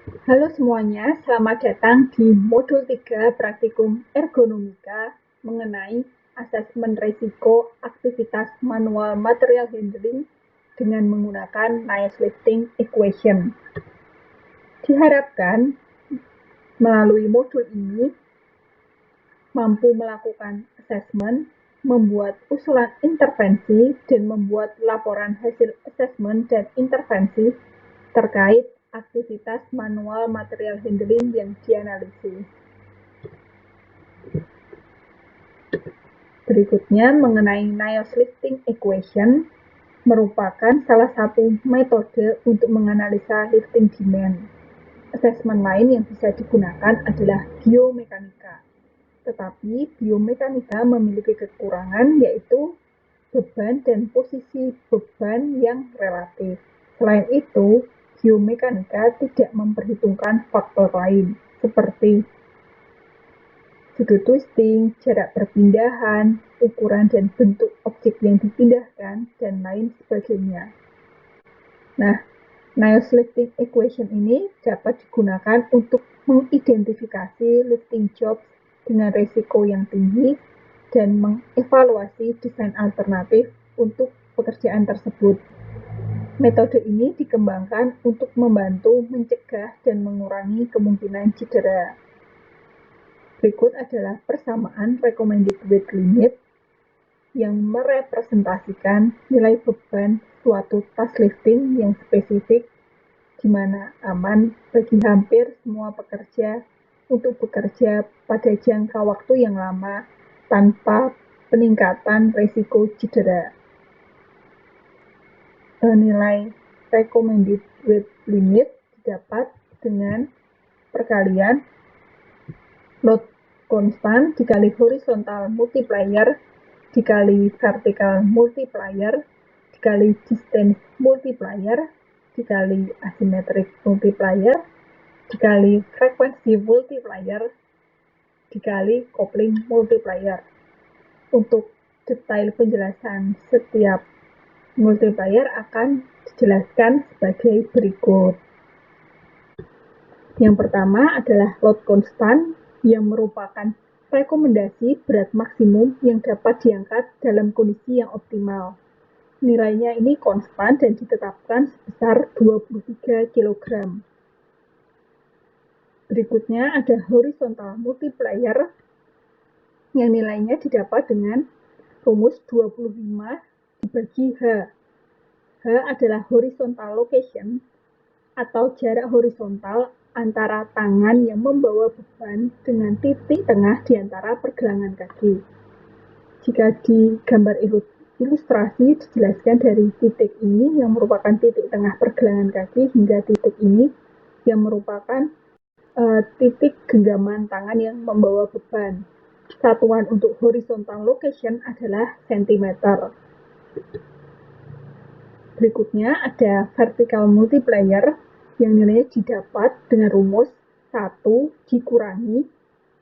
Halo semuanya, selamat datang di modul 3 Praktikum Ergonomika mengenai asesmen risiko aktivitas manual material handling dengan menggunakan Nice Lifting Equation. Diharapkan melalui modul ini mampu melakukan asesmen, membuat usulan intervensi, dan membuat laporan hasil asesmen dan intervensi terkait aktivitas manual material handling yang dianalisis. Berikutnya mengenai Niles Lifting Equation merupakan salah satu metode untuk menganalisa lifting demand. Asesmen lain yang bisa digunakan adalah biomekanika. Tetapi biomekanika memiliki kekurangan yaitu beban dan posisi beban yang relatif. Selain itu, biomekanika tidak memperhitungkan faktor lain seperti sudut twisting, jarak perpindahan, ukuran dan bentuk objek yang dipindahkan, dan lain sebagainya. Nah, Niles Lifting Equation ini dapat digunakan untuk mengidentifikasi lifting jobs dengan risiko yang tinggi dan mengevaluasi desain alternatif untuk pekerjaan tersebut. Metode ini dikembangkan untuk membantu mencegah dan mengurangi kemungkinan cedera. Berikut adalah persamaan recommended weight limit yang merepresentasikan nilai beban suatu tas lifting yang spesifik di mana aman bagi hampir semua pekerja untuk bekerja pada jangka waktu yang lama tanpa peningkatan risiko cedera. Nilai recommended weight limit didapat dengan perkalian load konstan dikali horizontal multiplier dikali vertical multiplier dikali distance multiplier dikali asymmetric multiplier dikali frekuensi multiplier dikali coupling multiplier. Untuk detail penjelasan setiap multiplier akan dijelaskan sebagai berikut. Yang pertama adalah load constant yang merupakan rekomendasi berat maksimum yang dapat diangkat dalam kondisi yang optimal. Nilainya ini konstan dan ditetapkan sebesar 23 kg. Berikutnya ada horizontal multiplier yang nilainya didapat dengan rumus 25 dibagi H. H adalah horizontal location atau jarak horizontal antara tangan yang membawa beban dengan titik tengah di antara pergelangan kaki. Jika di gambar ilustrasi dijelaskan dari titik ini yang merupakan titik tengah pergelangan kaki hingga titik ini yang merupakan titik genggaman tangan yang membawa beban. Satuan untuk horizontal location adalah sentimeter. Berikutnya ada vertical multiplier yang nilainya didapat dengan rumus 1 dikurangi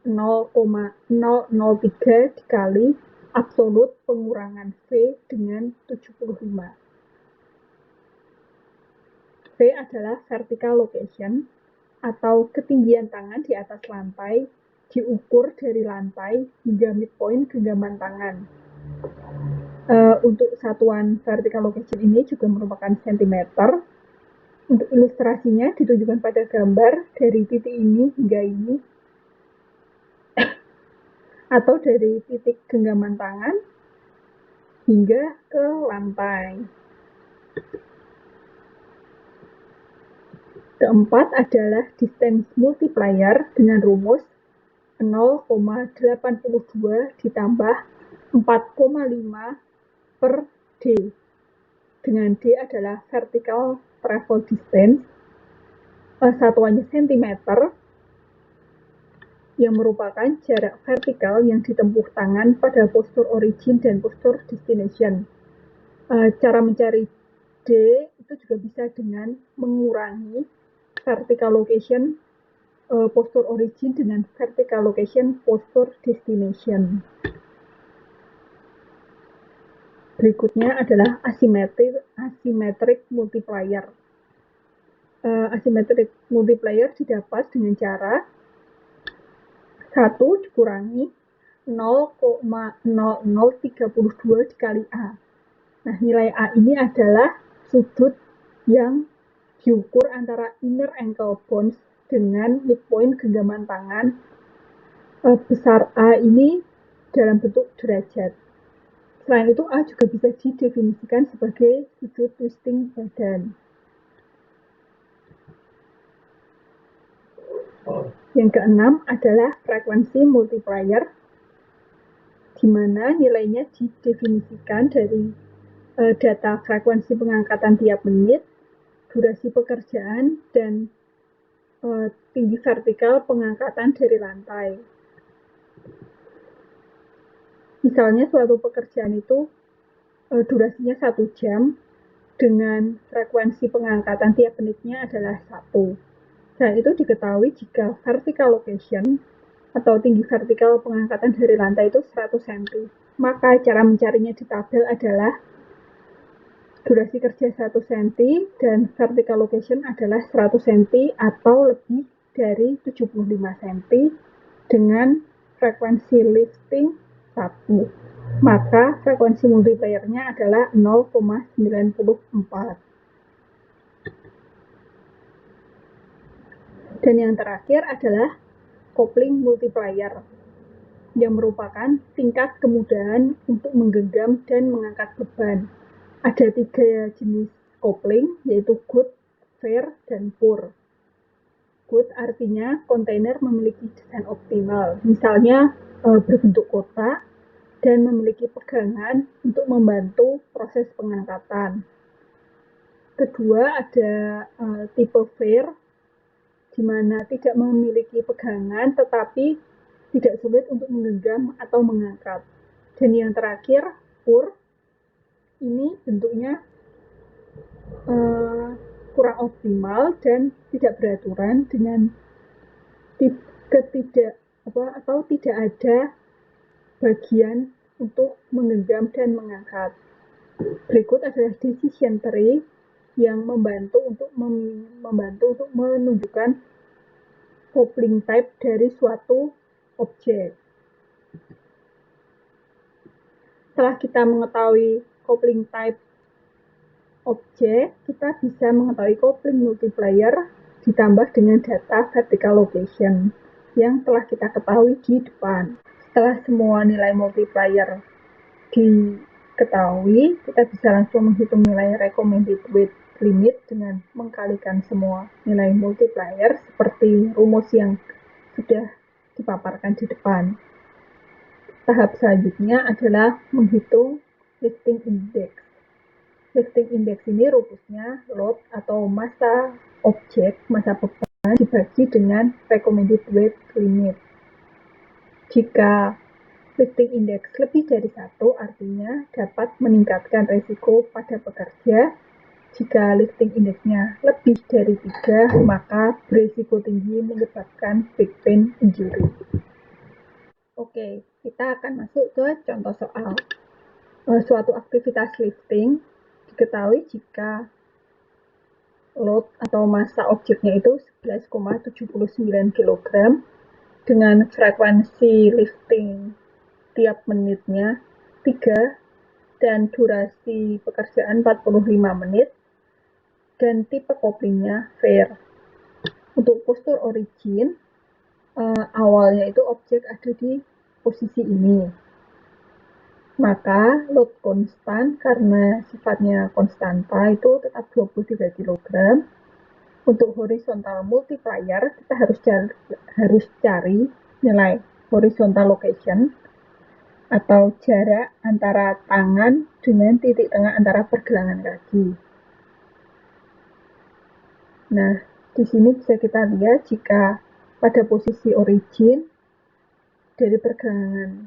0,003 dikali absolut pengurangan V dengan 75. V adalah vertical location atau ketinggian tangan di atas lantai diukur dari lantai hingga midpoint genggaman tangan. Untuk satuan vertical location ini juga merupakan sentimeter. Untuk ilustrasinya ditunjukkan pada gambar dari titik ini hingga ini atau dari titik genggaman tangan hingga ke lantai. Keempat adalah distance multiplier dengan rumus 0,82 ditambah 4,5 per D. Dengan D adalah vertical travel distance, satuannya centimeter, yang merupakan jarak vertikal yang ditempuh tangan pada postur origin dan postur destination. Cara mencari D itu juga bisa dengan mengurangi vertical location postur origin dengan vertical location postur destination. Berikutnya adalah asymmetric multiplier. asymmetric multiplier didapat dengan cara 1 dikurangi 0,0032 dikali A. Nah, nilai A ini adalah sudut yang diukur antara inner ankle bones dengan midpoint genggaman tangan besar A ini dalam bentuk derajat. Selain itu, A juga bisa didefinisikan sebagai sudut twisting badan. Yang keenam adalah frekuensi multiplier, di mana nilainya didefinisikan dari data frekuensi pengangkatan tiap menit, durasi pekerjaan, dan tinggi vertikal pengangkatan dari lantai. Misalnya suatu pekerjaan itu durasinya 1 jam dengan frekuensi pengangkatan tiap menitnya adalah 1. Dan itu diketahui jika vertical location atau tinggi vertikal pengangkatan dari lantai itu 100 cm. Maka cara mencarinya di tabel adalah durasi kerja 1 cm dan vertical location adalah 100 cm atau lebih dari 75 cm dengan frekuensi lifting 1. Maka frekuensi multipliernya adalah 0,94. Dan yang terakhir adalah coupling multiplier, yang merupakan tingkat kemudahan untuk menggenggam dan mengangkat beban. Ada 3 jenis coupling, yaitu good, fair, dan poor. Good artinya kontainer memiliki desain optimal, misalnya berbentuk kotak dan memiliki pegangan untuk membantu proses pengangkatan. Kedua, ada tipe fair, di mana tidak memiliki pegangan tetapi tidak sulit untuk menggenggam atau mengangkat. Dan yang terakhir, poor, ini bentuknya kurang optimal dan tidak beraturan dengan tidak ada bagian untuk menggenggam dan mengangkat. Berikut adalah decision tree yang membantu untuk menunjukkan coupling type dari suatu objek. Setelah kita mengetahui coupling type objek, kita bisa mengetahui coupling multiplier ditambah dengan data vertical location yang telah kita ketahui di depan. Setelah semua nilai multiplier diketahui, kita bisa langsung menghitung nilai recommended weight limit dengan mengkalikan semua nilai multiplier seperti rumus yang sudah dipaparkan di depan. Tahap selanjutnya adalah menghitung lifting index. Lifting index ini rumusnya load atau massa objek, massa beban dibagi dengan recommended weight limit. Jika lifting index lebih dari 1, artinya dapat meningkatkan risiko pada pekerja. Jika lifting indexnya lebih dari 3, maka berisiko tinggi menyebabkan back pain injury. Oke, kita akan masuk ke contoh soal. Suatu aktivitas lifting diketahui jika load atau massa objeknya itu 11,79 kg dengan frekuensi lifting tiap menitnya 3 dan durasi pekerjaan 45 menit dan tipe couplingnya fair. Untuk postur origin, awalnya itu objek ada di posisi ini. Maka load konstan karena sifatnya konstanta itu tetap 23 kg. Untuk horizontal multiplier kita harus cari nilai horizontal location atau jarak antara tangan dengan titik tengah antara pergelangan kaki. Nah, di sini bisa kita lihat jika pada posisi origin dari pergelangan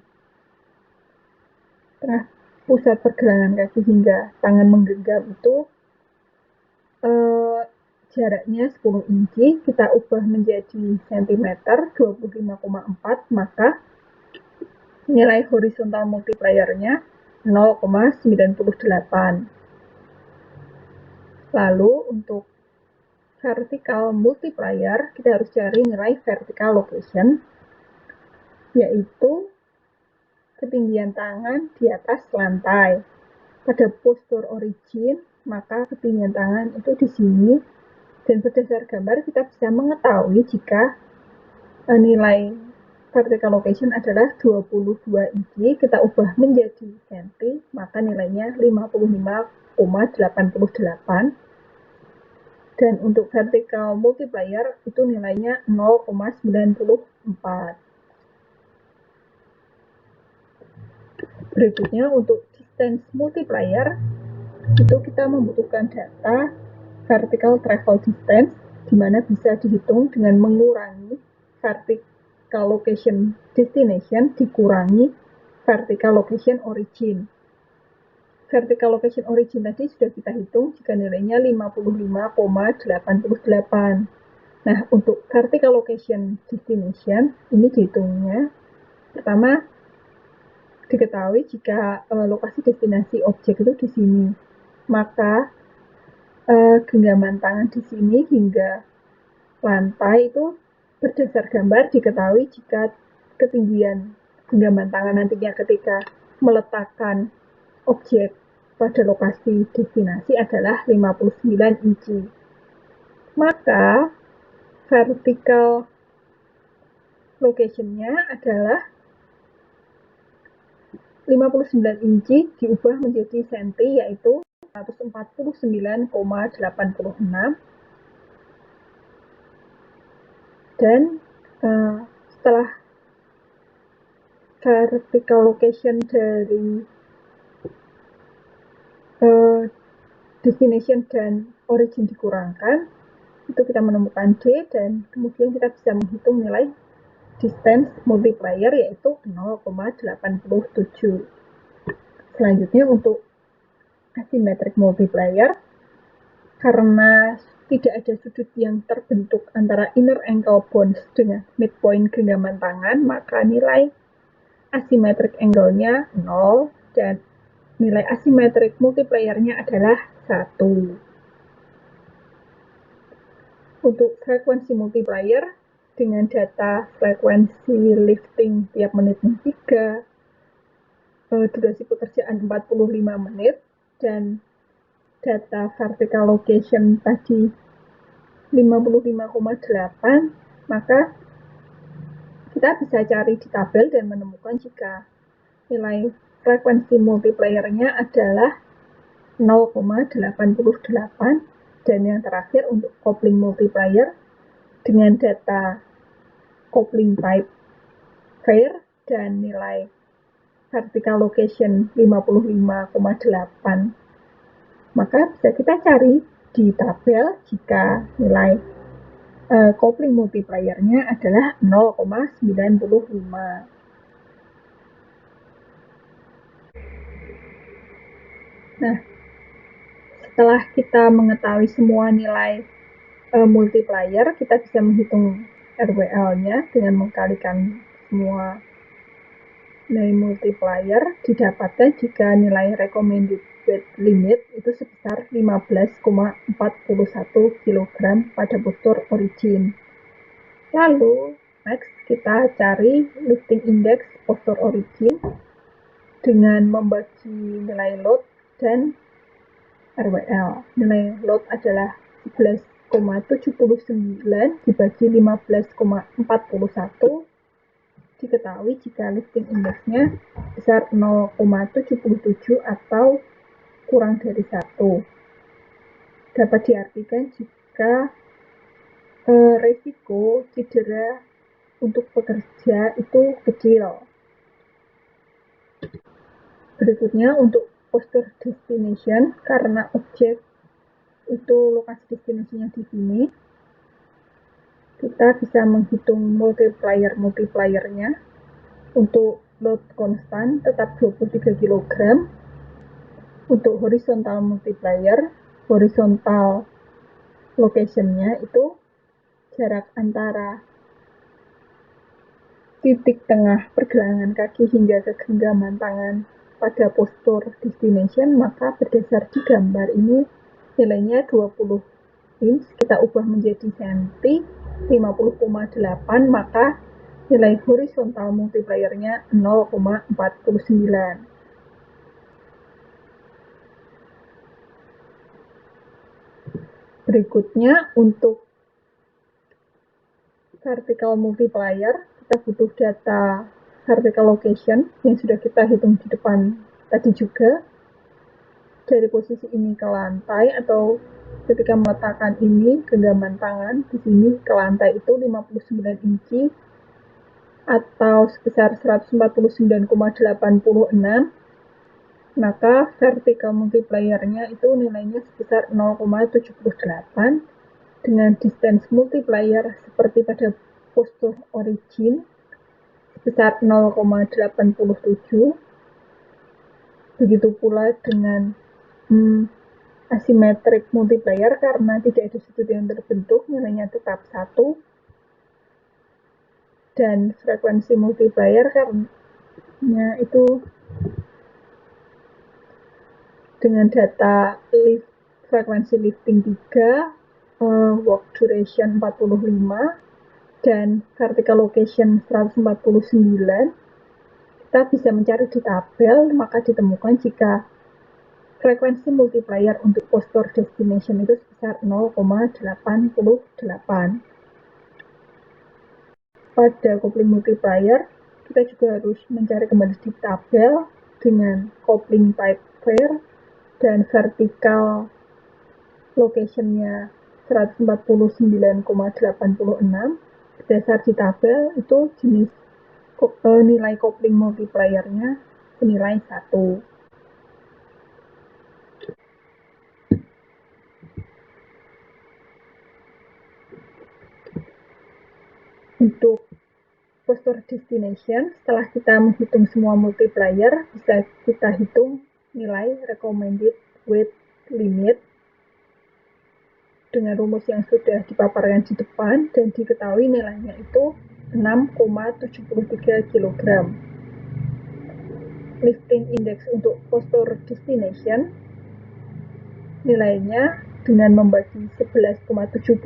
tengah pusat pergelangan kaki hingga tangan menggenggam itu jaraknya 10 inci, kita ubah menjadi cm 25,4, maka nilai horizontal multipliernya 0,98. Lalu untuk vertical multiplier, kita harus cari nilai vertical location, yaitu ketinggian tangan di atas lantai. Pada postur origin, maka ketinggian tangan itu di sini, dan berdasar gambar kita bisa mengetahui jika nilai vertical location adalah 22 inci, kita ubah menjadi senti, maka nilainya 55,88. Dan untuk vertical multiplier itu nilainya 0,94. Berikutnya untuk distance multiplier, itu kita membutuhkan data vertical travel distance, di mana bisa dihitung dengan mengurangi vertical location destination dikurangi vertical location origin. Vertical location origin tadi sudah kita hitung jika nilainya 55,88. Nah, untuk vertical location destination ini dihitungnya pertama diketahui jika lokasi destinasi objek itu di sini, maka genggaman tangan di sini hingga lantai itu berdasar gambar diketahui jika ketinggian genggaman tangan nantinya ketika meletakkan objek pada lokasi destinasi adalah 59 inci. Maka vertical location-nya adalah 59 inci diubah menjadi senti, yaitu 149,86. Dan setelah vertical location dari destination dan origin dikurangkan, itu kita menemukan D, dan kemudian kita bisa menghitung nilai distance multiplier, yaitu 0,87. Selanjutnya untuk asymmetric multiplier, karena tidak ada sudut yang terbentuk antara inner ankle bones dengan midpoint genggaman tangan, maka nilai asymmetric angle-nya 0, dan nilai asymmetric multiplier-nya adalah 1. Untuk frekuensi multiplier, dengan data frekuensi lifting tiap menitnya 3, durasi pekerjaan 45 menit, dan data vertical location tadi 55,8, maka kita bisa cari di tabel dan menemukan jika nilai frekuensi multiplier-nya adalah 0,88. Dan yang terakhir untuk coupling multiplier, dengan data coupling type fair dan nilai vertical location 55,8, maka bisa kita cari di tabel jika nilai coupling multiplier-nya adalah 0,95. Nah, setelah kita mengetahui semua nilai multiplier, kita bisa menghitung RWL-nya dengan mengkalikan semua nilai multiplier didapatkan jika nilai recommended weight limit itu sebesar 15,41 kg pada postur origin. Lalu, next kita cari lifting index postur origin dengan membagi nilai load dan RWL. Nilai load adalah 11,79 dibagi 15,41. Diketahui jika lifting indexnya besar 0,77 atau kurang dari 1. Dapat diartikan jika resiko cedera untuk pekerja itu kecil. Berikutnya untuk postur destination, karena objek itu lokasi destinasinya di sini, kita bisa menghitung multiplier-nya. Untuk load konstan tetap 23 kg. Untuk horizontal multiplier, horizontal location-nya itu jarak antara titik tengah pergelangan kaki hingga ke genggaman tangan pada postur destination, maka berdasar di gambar ini nilainya 25 inch kita ubah menjadi senti 50,8, maka nilai horizontal multipliernya 0,49. Berikutnya untuk vertical multiplier, kita butuh data vertical location yang sudah kita hitung di depan tadi juga. Dari posisi ini ke lantai atau ketika meletakkan ini genggaman tangan di sini ke lantai itu 59 inci atau sebesar 149,86, maka vertical multipliernya itu nilainya sebesar 0,78 dengan distance multiplier seperti pada postur origin sebesar 0,87. Begitu pula dengan asymmetric multiplier, karena tidak ada sudut yang terbentuk, nilainya tetap 1. Dan frekuensi multiplier karena itu dengan data frekuensi lifting 3, work duration 45, dan vertical location 149, kita bisa mencari di tabel, maka ditemukan jika frekuensi multiplier untuk postur destination itu sebesar 0,88. Pada coupling multiplier, kita juga harus mencari kembali di tabel dengan coupling type pair dan vertical location-nya 149,86. Berdasar di tabel, itu jenis nilai coupling multiplier-nya senilai 1. Untuk postur destination, setelah kita menghitung semua multiplier, bisa kita hitung nilai recommended weight limit dengan rumus yang sudah dipaparkan di depan dan diketahui nilainya itu 6,73 kg. Lifting index untuk postur destination nilainya dengan membagi 11,79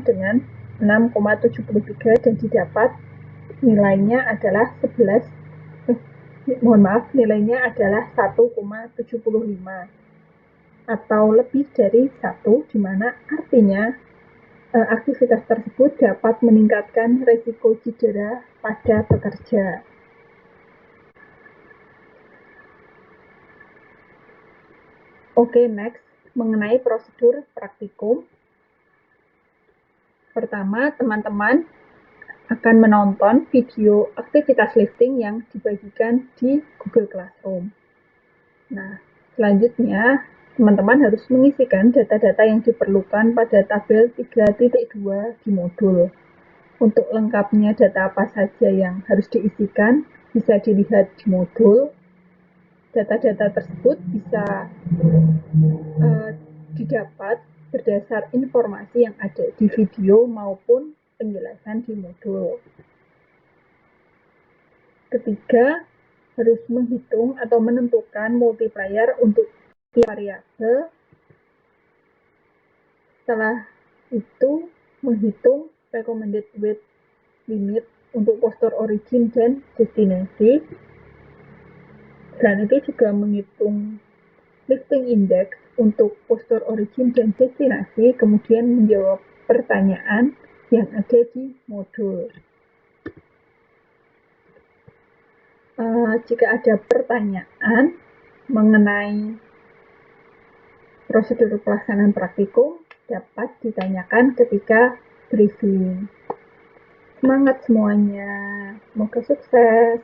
dengan 6,73 dan didapat nilainya adalah nilainya adalah 1,75 atau lebih dari 1, di mana artinya aktivitas tersebut dapat meningkatkan risiko cedera pada pekerja. Oke, next, mengenai prosedur praktikum. Pertama, teman-teman akan menonton video aktivitas lifting yang dibagikan di Google Classroom. Nah, selanjutnya teman-teman harus mengisikan data-data yang diperlukan pada tabel 3.2 di modul. Untuk lengkapnya data apa saja yang harus diisikan bisa dilihat di modul. Data-data tersebut bisa didapat berdasar informasi yang ada di video maupun penjelasan di modul. Ketiga, harus menghitung atau menentukan multiplier untuk variabel. Setelah itu, menghitung recommended weight limit untuk postur origin dan destinasi. Dan itu juga menghitung lifting index untuk postur origin dan destinasi, kemudian menjawab pertanyaan yang ada di modul. Jika ada pertanyaan mengenai prosedur pelaksanaan praktikum, dapat ditanyakan ketika briefing. Semangat semuanya, semoga sukses.